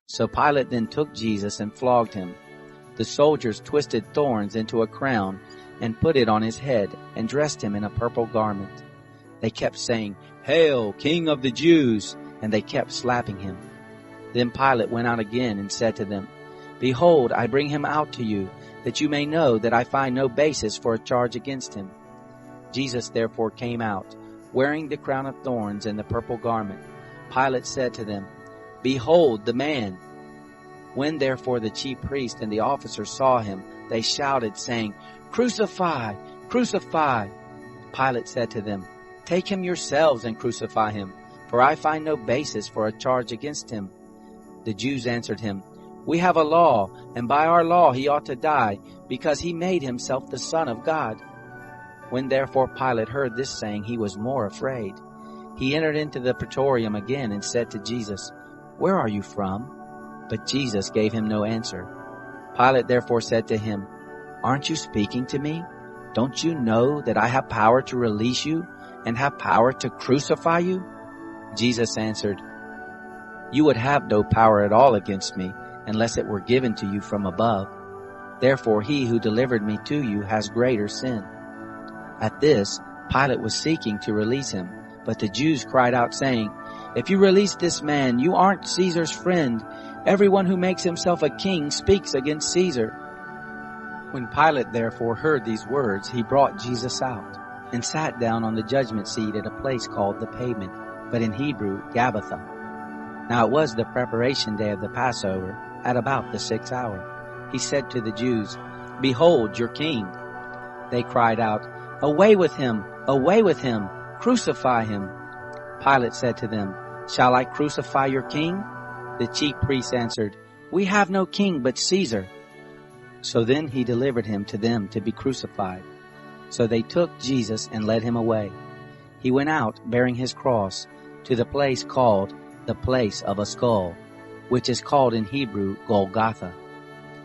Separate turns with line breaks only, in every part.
So Pilate then took Jesus and flogged him. The soldiers twisted thorns into a crown and put it on his head and dressed him in a purple garment. They kept saying, "Hail, King of the Jews!" and they kept slapping him. Then Pilate went out again and said to them, "Behold, I bring him out to you, that you may know that I find no basis for a charge against him." Jesus therefore came out, wearing the crown of thorns and the purple garment. Pilate said to them, "Behold the man!" When therefore the chief priest and the officers saw him, they shouted, saying, "Crucify! Crucify!" Pilate said to them, "Take him yourselves and crucify him, for I find no basis for a charge against him." The Jews answered him, "We have a law, and by our law he ought to die, because he made himself the Son of God." When therefore Pilate heard this saying, he was more afraid. He entered into the praetorium again and said to Jesus, "Where are you from?" But Jesus gave him no answer. Pilate therefore said to him, "Aren't you speaking to me? Don't you know that I have power to release you and have power to crucify you?" Jesus answered, "You would have no power at all against me unless it were given to you from above. Therefore he who delivered me to you has greater sin." At this, Pilate was seeking to release him, but the Jews cried out, saying, "If you release this man, you aren't Caesar's friend. Everyone who makes himself a king speaks against Caesar." When Pilate therefore heard these words, he brought Jesus out, and sat down on the judgment seat at a place called the Pavement, but in Hebrew, Gabbatha. Now it was the preparation day of the Passover, at about the 6th hour. He said to the Jews, "Behold your king." They cried out, "Away with him! Away with him! Crucify him!" Pilate said to them, "Shall I crucify your king?" The chief priests answered, "We have no king but Caesar." So then he delivered him to them to be crucified. So they took Jesus and led him away. He went out bearing his cross to the place called the Place of a Skull, which is called in Hebrew Golgotha,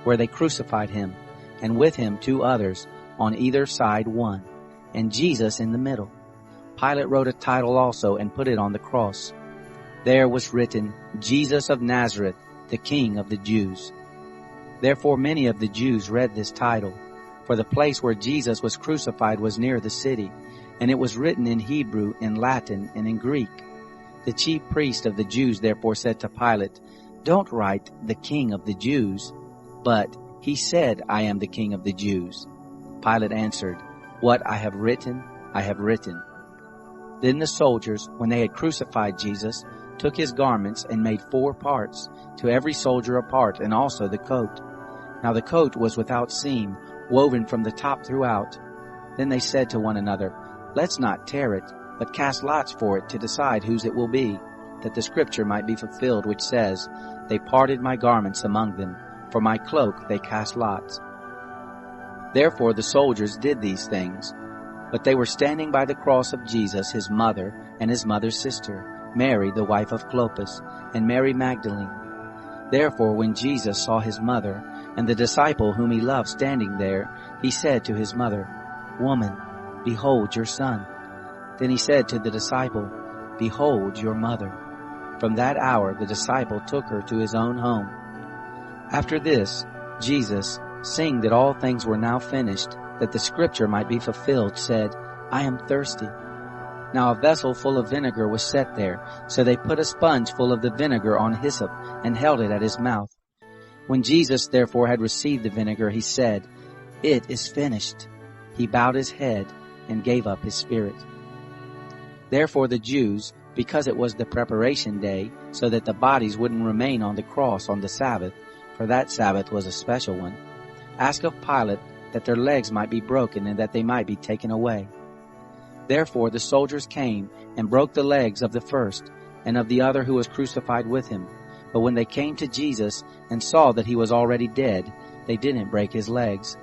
where they crucified him, and with him 2 others, on either side one, and Jesus in the middle. Pilate wrote a title also and put it on the cross. There was written, "Jesus of Nazareth, the King of the Jews." Therefore many of the Jews read this title, for the place where Jesus was crucified was near the city, and it was written in Hebrew, in Latin, and in Greek. The chief priest of the Jews therefore said to Pilate, "Don't write the King of the Jews, but he said, 'I am the King of the Jews.'" Pilate answered, "What I have written, I have written." Then the soldiers, when they had crucified Jesus, took his garments and made 4 parts, to every soldier a part, and also the coat. Now the coat was without seam, woven from the top throughout. Then they said to one another, "Let's not tear it, but cast lots for it to decide whose it will be, that the scripture might be fulfilled, which says, 'They parted my garments among them, for my cloak they cast lots.'" Therefore the soldiers did these things. But they were standing by the cross of Jesus, his mother, and his mother's sister, Mary the wife of Clopas, and Mary Magdalene. Therefore when Jesus saw his mother, and the disciple whom he loved standing there, he said to his mother, "Woman, behold your son." Then he said to the disciple, "Behold your mother." From that hour the disciple took her to his own home. After this, Jesus, seeing that all things were now finished, that the scripture might be fulfilled, said, "I am thirsty." Now a vessel full of vinegar was set there, so they put a sponge full of the vinegar on hyssop, and held it at his mouth. When Jesus therefore had received the vinegar, he said, "It is finished." He bowed his head and gave up his spirit. Therefore the Jews, because it was the preparation day, so that the bodies wouldn't remain on the cross on the Sabbath, for that Sabbath was a special one, asked of Pilate that their legs might be broken and that they might be taken away. Therefore the soldiers came and broke the legs of the first and of the other who was crucified with him. But when they came to Jesus and saw that he was already dead, they didn't break his legs.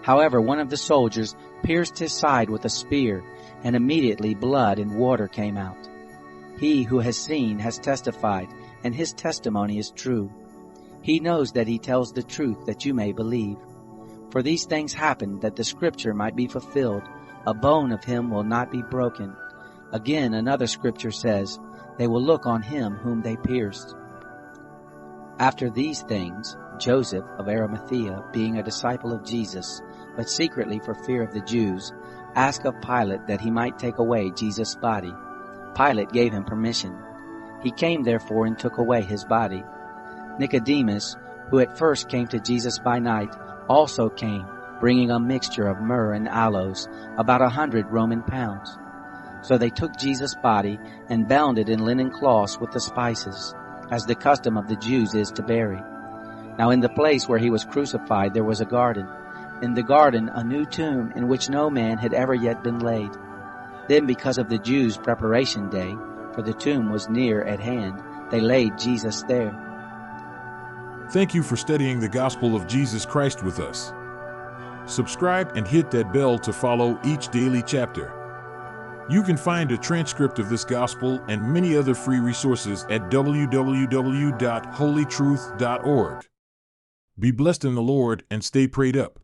However, one of the soldiers pierced his side with a spear, and immediately blood and water came out. He who has seen has testified, and his testimony is true. He knows that he tells the truth, that you may believe. For these things happened that the scripture might be fulfilled, "A bone of him will not be broken." Again, another scripture says, "They will look on him whom they pierced." After these things, Joseph of Arimathea, being a disciple of Jesus, but secretly for fear of the Jews, asked of Pilate that he might take away Jesus' body. Pilate gave him permission. He came therefore and took away his body. Nicodemus, who at first came to Jesus by night, also came, bringing a mixture of myrrh and aloes, about 100 Roman pounds. So they took Jesus' body and bound it in linen cloths with the spices, as the custom of the Jews is to bury. Now in the place where he was crucified there was a garden. In the garden a new tomb in which no man had ever yet been laid. Then because of the Jews' preparation day, for the tomb was near at hand, they laid Jesus there.
Thank you for studying the gospel of Jesus Christ with us. Subscribe and hit that bell to follow each daily chapter. You can find a transcript of this gospel and many other free resources at www.holytruth.org. Be blessed in the Lord and stay prayed up.